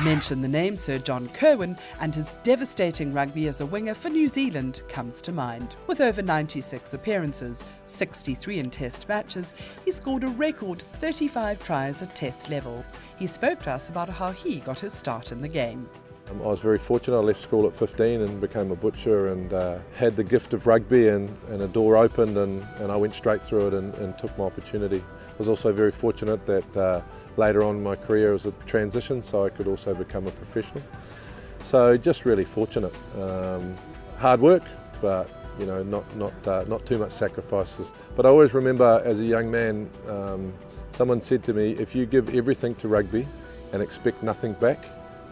Mention the name Sir John Kirwan and his devastating rugby as a winger for New Zealand comes to mind. With over 96 appearances, 63 in test matches, he scored a record 35 tries at test level. He spoke to us about how he got his start in the game. I was very fortunate. I left school at 15 and became a butcher and had the gift of rugby and a door opened and I went straight through it and took my opportunity. I was also very fortunate that later on in my career was a transition, so I could also become a professional. So just really fortunate. Hard work, but not too much sacrifices. But I always remember as a young man, someone said to me, if you give everything to rugby and expect nothing back,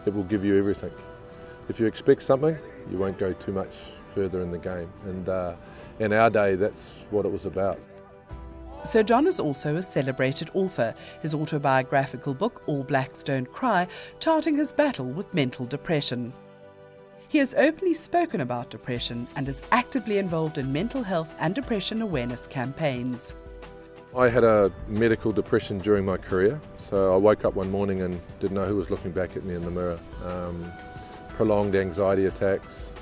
it will give you everything. If you expect something, you won't go too much further in the game. And in our day, that's what it was about. Sir John is also a celebrated author, his autobiographical book, All Blacks Don't Cry, charting his battle with mental depression. He has openly spoken about depression and is actively involved in mental health and depression awareness campaigns. I had a medical depression during my career, so I woke up one morning and didn't know who was looking back at me in the mirror. Prolonged anxiety attacks,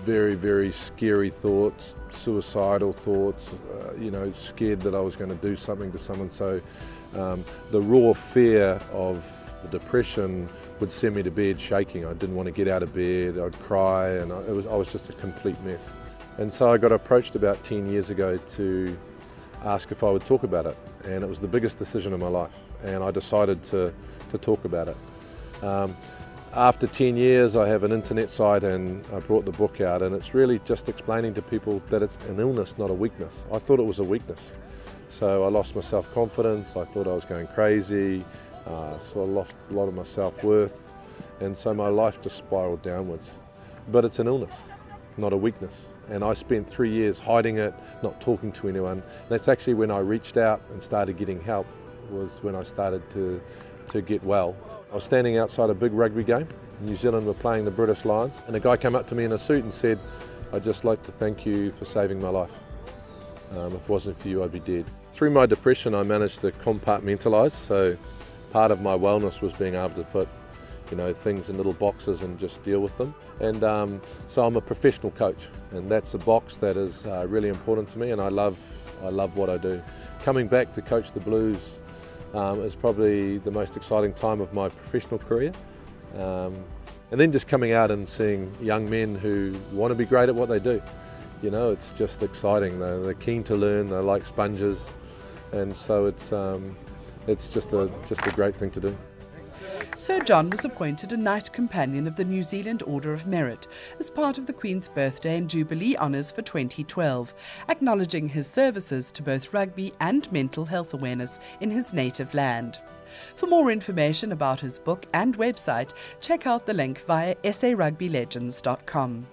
very, very scary thoughts, suicidal thoughts, scared that I was going to do something to someone. So the raw fear of the depression would send me to bed shaking. I didn't want to get out of bed, I'd cry, and I was just a complete mess. And so I got approached about 10 years ago to ask if I would talk about it, and it was the biggest decision of my life, and I decided to talk about it. After 10 years I have an internet site and I brought the book out, and it's really just explaining to people that it's an illness, not a weakness. I thought it was a weakness, so I lost my self-confidence, I thought I was going crazy, so I lost a lot of my self-worth, and so my life just spiraled downwards. But it's an illness, not a weakness. And I spent 3 years hiding it, not talking to anyone. And that's actually when I reached out and started getting help, was when I started to get well. I was standing outside a big rugby game. New Zealand were playing the British Lions, and a guy came up to me in a suit and said, "I'd just like to thank you for saving my life. If it wasn't for you, I'd be dead." Through my depression, I managed to compartmentalise, so part of my wellness was being able to put things in little boxes and just deal with them. And so I'm a professional coach, and that's a box that is really important to me, and I love what I do. Coming back to coach the Blues is probably the most exciting time of my professional career. And then just coming out and seeing young men who want to be great at what they do. It's just exciting. They're keen to learn, they're like sponges, and so it's just a great thing to do. Sir John was appointed a Knight Companion of the New Zealand Order of Merit as part of the Queen's Birthday and Jubilee Honours for 2012, acknowledging his services to both rugby and mental health awareness in his native land. For more information about his book and website, check out the link via sarugbylegends.com.